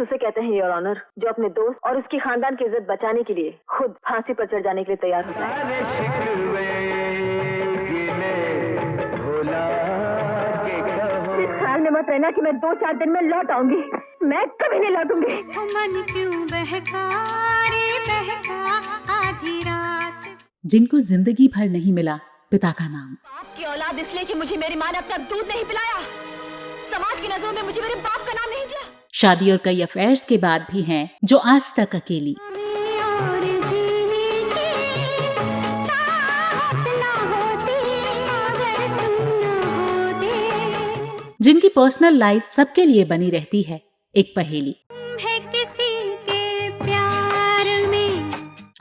उसे कहते हैं योर ऑनर, जो अपने दोस्त और उसकी खानदान की इज्जत बचाने के लिए खुद फांसी पर चढ़ जाने के लिए तैयार होता है। इस ख्याल में मत रहना कि मैं 2-4 दिन में लौट आऊंगी। मैं कभी नहीं लौटूंगी। मन क्यों बहका रे बहका आधी रात। जिनको जिंदगी भर नहीं मिला पिता का नाम। आपकी औलाद इसलिए कि मुझे मेरी माँ ने अपना दूध नहीं पिलाया, समाज की नजरों में मुझे मेरे बाप का नाम नहीं दिया। शादी और कई अफेयर्स के बाद भी हैं जो आज तक अकेली। जिनकी पर्सनल लाइफ सबके लिए बनी रहती है एक पहेली।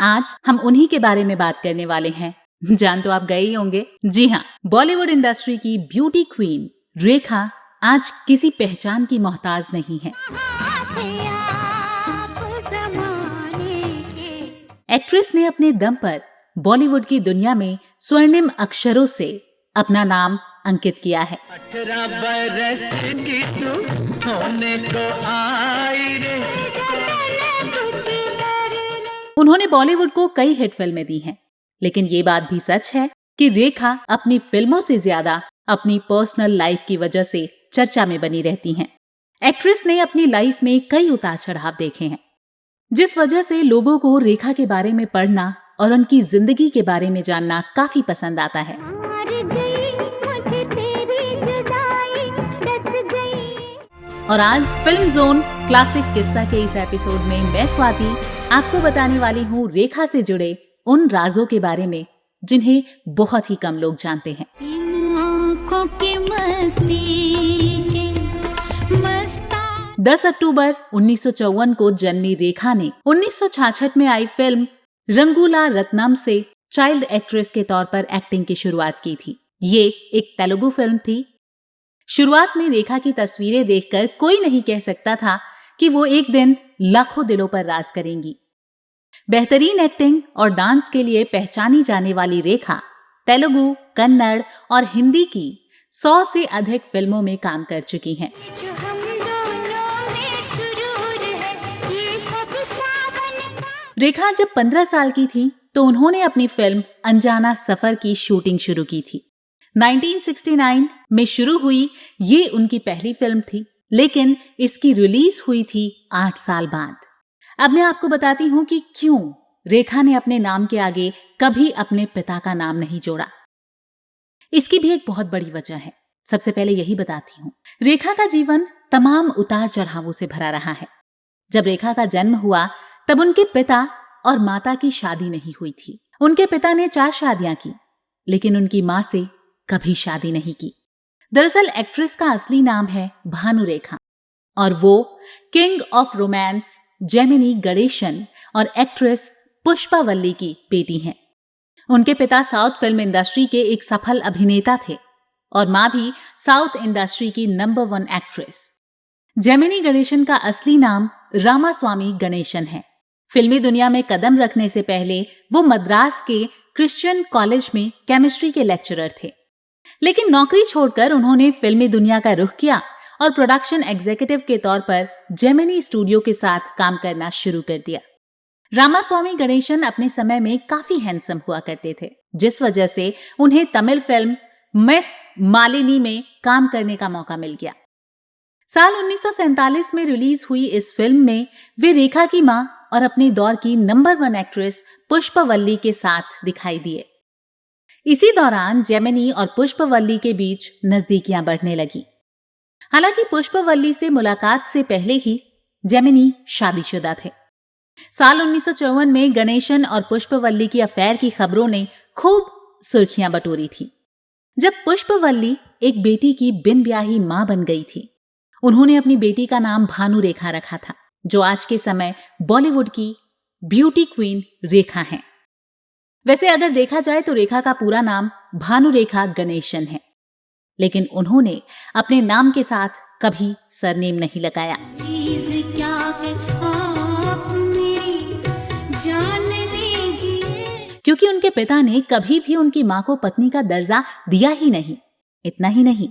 आज हम उन्हीं के बारे में बात करने वाले हैं। जान तो आप गए ही होंगे। जी हाँ, बॉलीवुड इंडस्ट्री की ब्यूटी क्वीन रेखा आज किसी पहचान की मोहताज नहीं है। एक्ट्रेस ने अपने दम पर बॉलीवुड की दुनिया में स्वर्णिम अक्षरों से अपना नाम अंकित किया है। 18 बरस की तू होने को आई रे। उन्होंने बॉलीवुड को कई हिट फिल्में दी हैं, लेकिन ये बात भी सच है कि रेखा अपनी फिल्मों से ज्यादा अपनी पर्सनल लाइफ की वजह से चर्चा में बनी रहती हैं। एक्ट्रेस ने अपनी लाइफ में कई उतार चढ़ाव देखे हैं, जिस वजह से लोगों को रेखा के बारे में पढ़ना और उनकी जिंदगी के बारे में जानना काफी पसंद आता है। और आज फिल्म जोन क्लासिक किस्सा के इस एपिसोड में मैं स्वाति आपको बताने वाली हूँ रेखा से जुड़े उन राजों के बारे में जिन्हें बहुत ही कम लोग जानते हैं। 10 अक्टूबर 1954 को जन्मी रेखा ने 1966 में आई फिल्म रंगूला रत्नम से चाइल्ड एक्ट्रेस के तौर पर एक्टिंग की शुरुआत की थी। ये एक तेलुगु फिल्म थी। शुरुआत में रेखा की तस्वीरें देखकर कोई नहीं कह सकता था कि वो एक दिन लाखों दिलों पर राज करेंगी। बेहतरीन एक्टिंग और डांस के लिए पहचानी जाने वाली रेखा तेलुगु, कन्नड़ और हिंदी की 100 से अधिक फिल्मों में काम कर चुकी हैं। रेखा जब 15 साल की थी तो उन्होंने अपनी फिल्म अनजाना सफर की शूटिंग शुरू की थी। 1969 में शुरू हुई ये उनकी पहली फिल्म थी, लेकिन इसकी रिलीज हुई थी 8 साल बाद। अब मैं आपको बताती हूँ कि क्यों रेखा ने अपने नाम के आगे कभी अपने पिता का नाम नहीं जोड़ा। इसकी भी एक बहुत बड़ी वजह है। सबसे पहले यही बताती हूँ, रेखा का जीवन तमाम उतार चढ़ावों से भरा रहा है। जब रेखा का जन्म हुआ तब उनके पिता और माता की शादी नहीं हुई थी। उनके पिता ने 4 शादियां की, लेकिन उनकी माँ से कभी शादी नहीं की। दरअसल एक्ट्रेस का असली नाम है भानुरेखा और वो king of romance Gemini Ganesan और एक्ट्रेस पुष्पावल्ली की बेटी हैं। उनके पिता साउथ फिल्म इंडस्ट्री के एक सफल अभिनेता थे और माँ भी साउथ इंडस्ट्री की नंबर 1 एक्ट्रेस। जेमिनी गणेशन का असली नाम रामास्वामी गणेशन है। फिल्मी दुनिया में कदम रखने से पहले वो मद्रास के क्रिश्चियन कॉलेज में केमिस्ट्री के लेक्चरर थे, लेकिन नौकरी छोड़कर उन्होंने फिल्मी दुनिया का रुख किया और प्रोडक्शन एग्जीक्यूटिव के तौर पर जेमिनी स्टूडियो के साथ काम करना शुरू कर दिया। रामास्वामी गणेशन अपने समय में काफी हैंडसम हुआ करते थे, जिस वजह से उन्हें तमिल फिल्म मिस मालिनी में काम करने का मौका मिल गया। साल 1947 में रिलीज हुई इस फिल्म में वे रेखा की मां और अपने दौर की नंबर 1 एक्ट्रेस पुष्पावल्ली के साथ दिखाई दिए। इसी दौरान जेमिनी और पुष्पावल्ली के बीच नजदीकियां बढ़ने लगी। हालांकि पुष्पावल्ली से मुलाकात से पहले ही जेमिनी शादीशुदा थे। साल 1954 में गणेशन और पुष्पावल्ली की अफेयर की खबरों ने खूब सुर्खियां बटोरी थी। जब पुष्पावल्ली एक बेटी की बिन ब्याही मां बन गई थी, उन्होंने अपनी बेटी का नाम भानुरेखा रखा था, जो आज के समय बॉलीवुड की ब्यूटी क्वीन रेखा हैं। वैसे अगर देखा जाए तो रेखा का पूरा नाम भानुरेखा गणेशन है, लेकिन उन्होंने अपने नाम के साथ कभी सरनेम नहीं लगाया। चीज़ क्या है आप मेरी जान लीजिए, क्योंकि उनके पिता ने कभी भी उनकी मां को पत्नी का दर्जा दिया ही नहीं। इतना ही नहीं,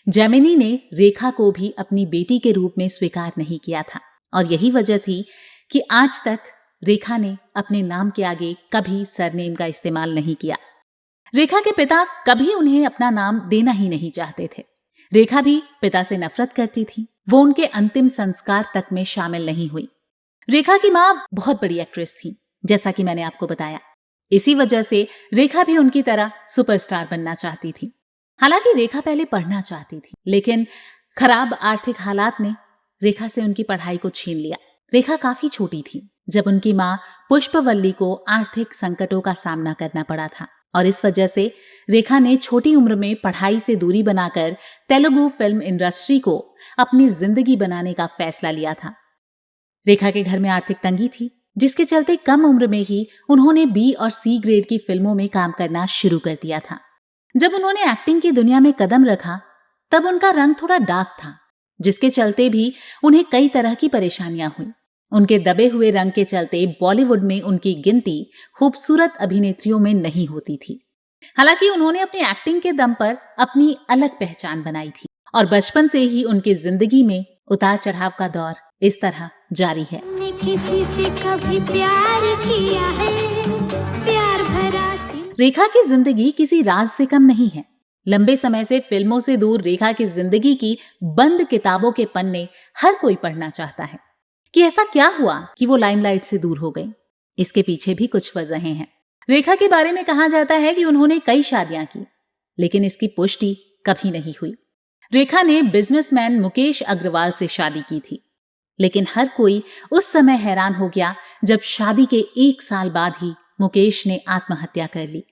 जेमिनी ने रेखा को भी अपनी बेटी के रूप में स्वीकार नहीं किया था। और यही वजह थी कि आज तक रेखा ने अपने नाम के आगे कभी सरनेम का इस्तेमाल नहीं किया। रेखा के पिता कभी उन्हें अपना नाम देना ही नहीं चाहते थे। रेखा भी पिता से नफरत करती थी। वो उनके अंतिम संस्कार तक में शामिल नहीं हुई। रेखा की माँ बहुत बड़ी एक्ट्रेस थी, जैसा कि मैंने आपको बताया। इसी वजह से रेखा भी उनकी तरह सुपरस्टार बनना चाहती थी। हालांकि रेखा पहले पढ़ना चाहती थी, लेकिन खराब आर्थिक हालात ने रेखा से उनकी पढ़ाई को छीन लिया। रेखा काफी छोटी थी जब उनकी माँ पुष्पवल्ली को आर्थिक संकटों का सामना करना पड़ा था, और इस वजह से रेखा ने छोटी उम्र में पढ़ाई से दूरी बनाकर तेलुगु फिल्म इंडस्ट्री को अपनी जिंदगी बनाने का फैसला लिया था। रेखा के घर में आर्थिक तंगी थी, जिसके चलते कम उम्र में ही उन्होंने बी और सी ग्रेड की फिल्मों में काम करना शुरू कर दिया था। जब उन्होंने एक्टिंग की दुनिया में कदम रखा तब उनका रंग थोड़ा डार्क था, जिसके चलते भी उन्हें कई तरह की परेशानियां हुई। उनके दबे हुए रंग के चलते बॉलीवुड में उनकी गिनती खूबसूरत अभिनेत्रियों में नहीं होती थी। हालांकि उन्होंने अपनी एक्टिंग के दम पर अपनी अलग पहचान बनाई थी, और बचपन से ही उनकी जिंदगी में उतार चढ़ाव का दौर इस तरह जारी है। किसी से कभी प्यार किया है, प्यार भरा दिल। रेखा की जिंदगी किसी राज से कम नहीं है। लंबे समय से फिल्मों से दूर रेखा की जिंदगी की बंद किताबों के पन्ने हर कोई पढ़ना चाहता है कि ऐसा क्या हुआ कि वो लाइमलाइट से दूर हो गई। इसके पीछे भी कुछ वजहें हैं। रेखा के बारे में कहा जाता है कि उन्होंने कई शादियां की, लेकिन इसकी पुष्टि कभी नहीं हुई। रेखा ने बिजनेसमैन मुकेश अग्रवाल से शादी की थी, लेकिन हर कोई उस समय हैरान हो गया जब शादी के 1 साल बाद ही मुकेश ने आत्महत्या कर ली।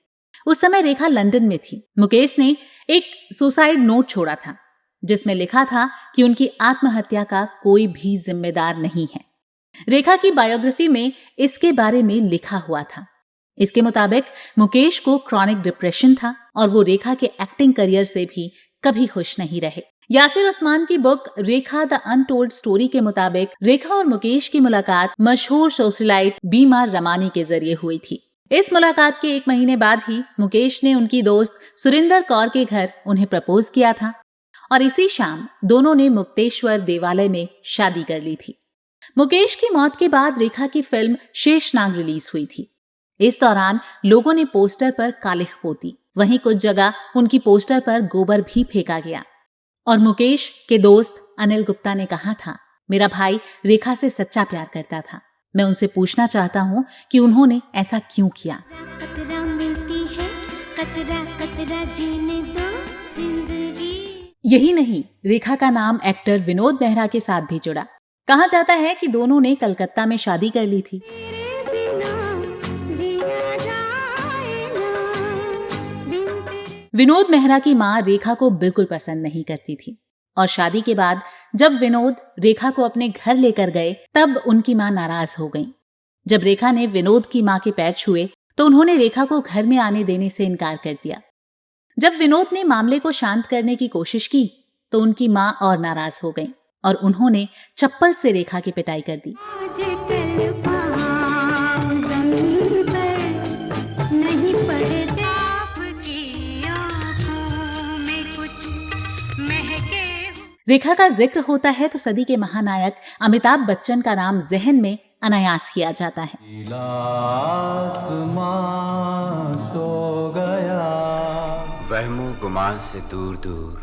उस समय रेखा लंदन में थी। मुकेश ने एक सुसाइड नोट छोड़ा था, जिसमें लिखा था कि उनकी आत्महत्या का कोई भी जिम्मेदार नहीं है। रेखा की बायोग्राफी में इसके बारे में लिखा हुआ था। इसके मुताबिक मुकेश को क्रॉनिक डिप्रेशन था और वो रेखा के एक्टिंग करियर से भी कभी खुश नहीं रहे। यासिर उस्मान की book Rekha the untold story के मुताबिक रेखा और मुकेश की मुलाकात मशहूर सोशलाइट बीमा रमानी के जरिए हुई थी। इस मुलाकात के 1 महीने बाद ही मुकेश ने उनकी दोस्त सुरिंदर कौर के घर उन्हें प्रपोज किया था, और इसी शाम दोनों ने मुक्तेश्वर देवालय में शादी कर ली थी। मुकेश की मौत के बाद रेखा की फिल्म शेषनाग रिलीज हुई थी। इस दौरान लोगों ने पोस्टर पर कालिख पोती, वहीं कुछ जगह उनकी पोस्टर पर गोबर भी फेंका गया। और मुकेश के दोस्त अनिल गुप्ता ने कहा था, मेरा भाई रेखा से सच्चा प्यार करता था। मैं उनसे पूछना चाहता हूँ कि उन्होंने ऐसा क्यों किया। कतरा मिलती है, कतरा कतरा जीने दो जिंदगी। यही नहीं, रेखा का नाम एक्टर विनोद मेहरा के साथ भी जुड़ा। कहा जाता है कि दोनों ने कलकत्ता में शादी कर ली थी। विनोद मेहरा की मां रेखा को बिल्कुल पसंद नहीं करती थी, और शादी के बाद जब विनोद रेखा को अपने घर लेकर गए तब उनकी मां नाराज हो गई। जब रेखा ने विनोद की मां के पैर छुए तो उन्होंने रेखा को घर में आने देने से इनकार कर दिया। जब विनोद ने मामले को शांत करने की कोशिश की तो उनकी मां और नाराज हो गई और उन्होंने चप्पल से रेखा की पिटाई कर दी। रेखा का जिक्र होता है तो सदी के महानायक अमिताभ बच्चन का नाम जहन में अनायास किया जाता है। सो गया वहमो गुमान से दूर दूर,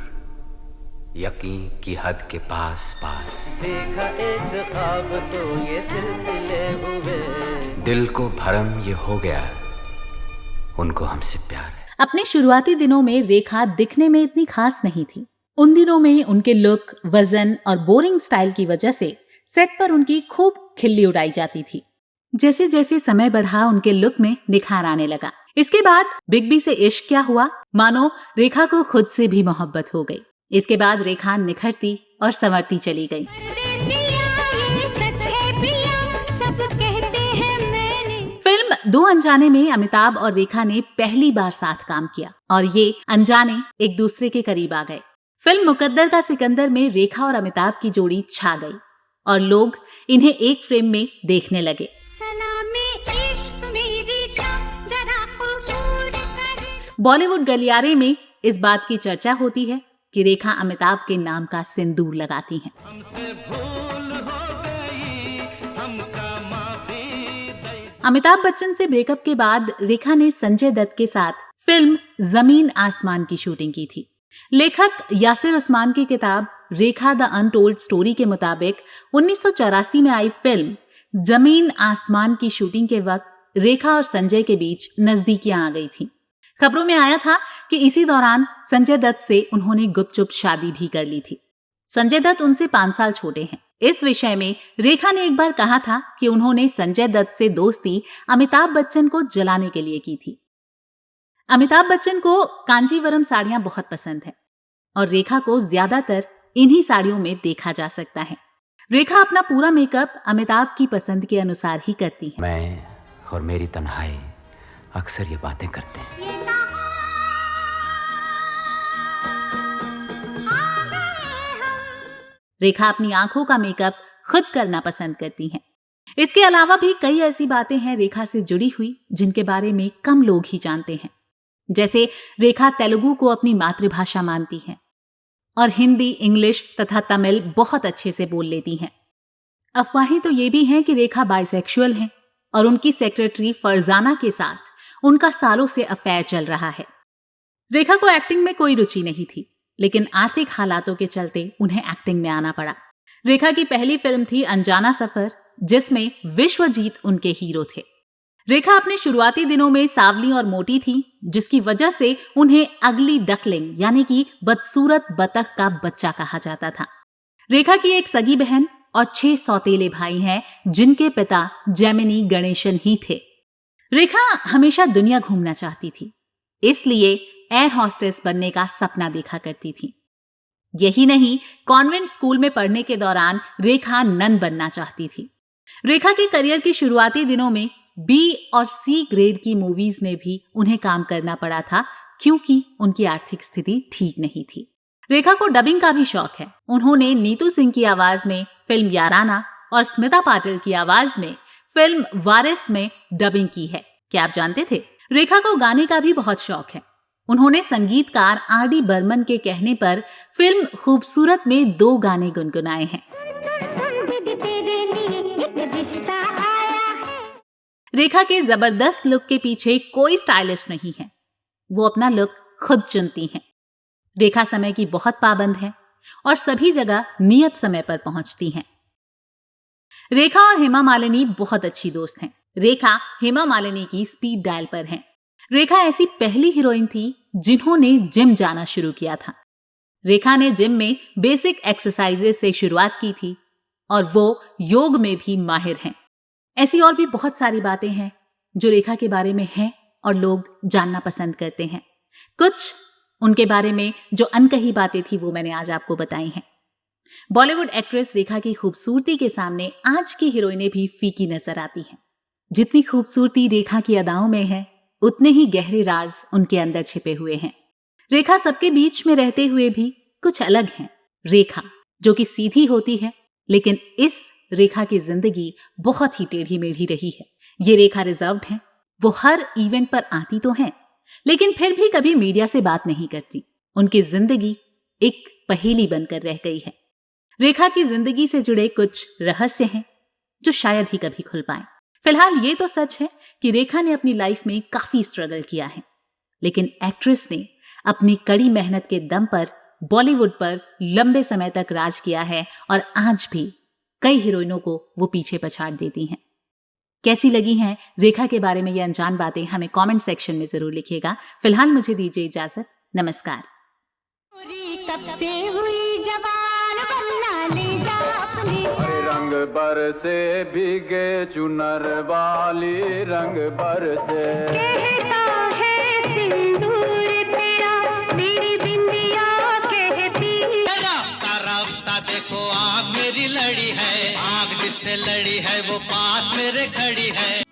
यकीन की हद के पास पास, देखा एक ख्वाब तो ये सिलसिले हुए, दिल को भरम ये हो गया, उनको हमसे प्यार है। अपने शुरुआती दिनों में रेखा दिखने में इतनी खास नहीं थी। उन दिनों में उनके लुक, वजन और बोरिंग स्टाइल की वजह से सेट पर उनकी खूब खिल्ली उड़ाई जाती थी। जैसे जैसे समय बढ़ा उनके लुक में निखार आने लगा। इसके बाद बिग बी से इश्क क्या हुआ, मानो रेखा को खुद से भी मोहब्बत हो गई। इसके बाद रेखा निखरती और संवरती चली गई। फिल्म दो अनजाने में अमिताभ और रेखा ने पहली बार साथ काम किया और ये अनजाने एक दूसरे के करीब आ गए। फिल्म मुकद्दर का सिकंदर में रेखा और अमिताभ की जोड़ी छा गई और लोग इन्हें एक फ्रेम में देखने लगे। बॉलीवुड गलियारे में इस बात की चर्चा होती है कि रेखा अमिताभ के नाम का सिंदूर लगाती हैं। हमसे भूल हो गई अमिताभ बच्चन से ब्रेकअप के बाद रेखा ने संजय दत्त के साथ फिल्म जमीन आसमान की शूटिंग की थी। लेखक यासिर उस्मान की किताब रेखा द अनटोल्ड स्टोरी के मुताबिक 1984 में आई फिल्म जमीन आसमान की शूटिंग के वक्त रेखा और संजय के बीच नजदीकियां आ गई थी। खबरों में आया था कि इसी दौरान संजय दत्त से उन्होंने गुपचुप शादी भी कर ली थी। संजय दत्त उनसे 5 साल छोटे हैं। इस विषय में रेखा ने एक बार कहा था कि उन्होंने संजय दत्त से दोस्ती अमिताभ बच्चन को जलाने के लिए की थी। अमिताभ बच्चन को कांजीवरम साड़ियां बहुत पसंद है और रेखा को ज्यादातर इन्हीं साड़ियों में देखा जा सकता है। रेखा अपना पूरा मेकअप अमिताभ की पसंद के अनुसार ही करती है। मैं और मेरी तन्हाई अक्सर ये बातें करते हैं। रेखा अपनी आंखों का मेकअप खुद करना पसंद करती हैं। इसके अलावा भी कई ऐसी बातें हैं रेखा से जुड़ी हुई जिनके बारे में कम लोग ही जानते हैं। जैसे रेखा तेलुगु को अपनी मातृभाषा मानती हैं और हिंदी, इंग्लिश तथा तमिल बहुत अच्छे से बोल लेती हैं। अफवाहें तो ये भी हैं कि रेखा बाइसेक्सुअल हैं और उनकी सेक्रेटरी फरजाना के साथ उनका सालों से अफेयर चल रहा है। रेखा को एक्टिंग में कोई रुचि नहीं थी, लेकिन आर्थिक हालातों के चलते उन्हें एक्टिंग में आना पड़ा। रेखा की पहली फिल्म थी अनजाना सफर, जिसमें विश्वजीत उनके हीरो थे। रेखा अपने शुरुआती दिनों में सांवली और मोटी थी, जिसकी वजह से उन्हें अगली डकलिंग यानी कि बदसूरत बतख का बच्चा कहा जाता था। रेखा की एक सगी बहन और 6 सौतेले भाई हैं, जिनके पिता जेमिनी गणेशन ही थे। रेखा हमेशा दुनिया घूमना चाहती थी, इसलिए एयर हॉस्टेस बनने का सपना देखा करती थी। यही नहीं, कॉन्वेंट स्कूल में पढ़ने के दौरान रेखा नन बनना चाहती थी। रेखा के करियर के शुरुआती दिनों में B और C ग्रेड की मूवीज में भी उन्हें काम करना पड़ा था, क्योंकि उनकी आर्थिक स्थिति ठीक नहीं थी। रेखा को डबिंग का भी शौक है। उन्होंने नीतू सिंह की आवाज में फिल्म याराना और स्मिता पाटिल की आवाज में फिल्म वारिस में डबिंग की है। क्या आप जानते थे? रेखा को गाने का भी बहुत शौक है। उन्होंने संगीतकार R.D. बर्मन के कहने पर फिल्म खूबसूरत में 2 गाने गुनगुनाए हैं। रेखा के जबरदस्त लुक के पीछे कोई स्टाइलिस्ट नहीं है, वो अपना लुक खुद चुनती हैं। रेखा समय की बहुत पाबंद है और सभी जगह नियत समय पर पहुंचती हैं। रेखा और हेमा मालिनी बहुत अच्छी दोस्त हैं। रेखा हेमा मालिनी की स्पीड डायल पर हैं। रेखा ऐसी पहली हीरोइन थी जिन्होंने जिम जाना शुरू किया था। रेखा ने जिम में बेसिक एक्सरसाइजेस से शुरुआत की थी और वो योग में भी माहिर हैं। ऐसी और भी बहुत सारी बातें हैं जो रेखा के बारे में हैं और लोग जानना पसंद करते हैं। कुछ उनके बारे में जो अनकही बातें थी वो मैंने आज आपको बताई हैं। बॉलीवुड एक्ट्रेस रेखा की खूबसूरती के सामने आज की हीरोइनें भी फीकी नजर आती हैं। जितनी खूबसूरती रेखा की अदाओं में है, उतने ही गहरे राज उनके अंदर छिपे हुए हैं। रेखा सबके बीच में रहते हुए भी कुछ अलग हैं। रेखा जो कि सीधी होती है, लेकिन इस रेखा की जिंदगी बहुत ही टेढ़ी मेढ़ी रही है। ये रेखा रिजर्व्ड है। वो हर इवेंट पर आती तो हैं, लेकिन फिर भी कभी मीडिया से बात नहीं करती। उनकी जिंदगी एक पहेली बनकर रह गई है। रेखा की जिंदगी से जुड़े कुछ रहस्य हैं जो शायद ही कभी खुल पाए। फिलहाल ये तो सच है कि रेखा ने अपनी लाइफ में काफी स्ट्रगल किया है, लेकिन एक्ट्रेस ने अपनी कड़ी मेहनत के दम पर बॉलीवुड पर लंबे समय तक राज किया है और आज भी कई हीरोइनों को वो पीछे पछाड़ देती हैं। कैसी लगी हैं रेखा के बारे में ये अनजान बातें, हमें कमेंट सेक्शन में जरूर लिखिएगा। फिलहाल मुझे दीजिए इजाजत। नमस्कार। कब से हुई जवान बनना ले जा अपनी रंग बरसे भीगे चुनर वाली रंग बरसे कहता है सिंदूर तेरा मेरी बिंदिया कहती रास्ता देखो आग मेरी लड़ी है, आग जिससे लड़ी है वो पास मेरे खड़ी है।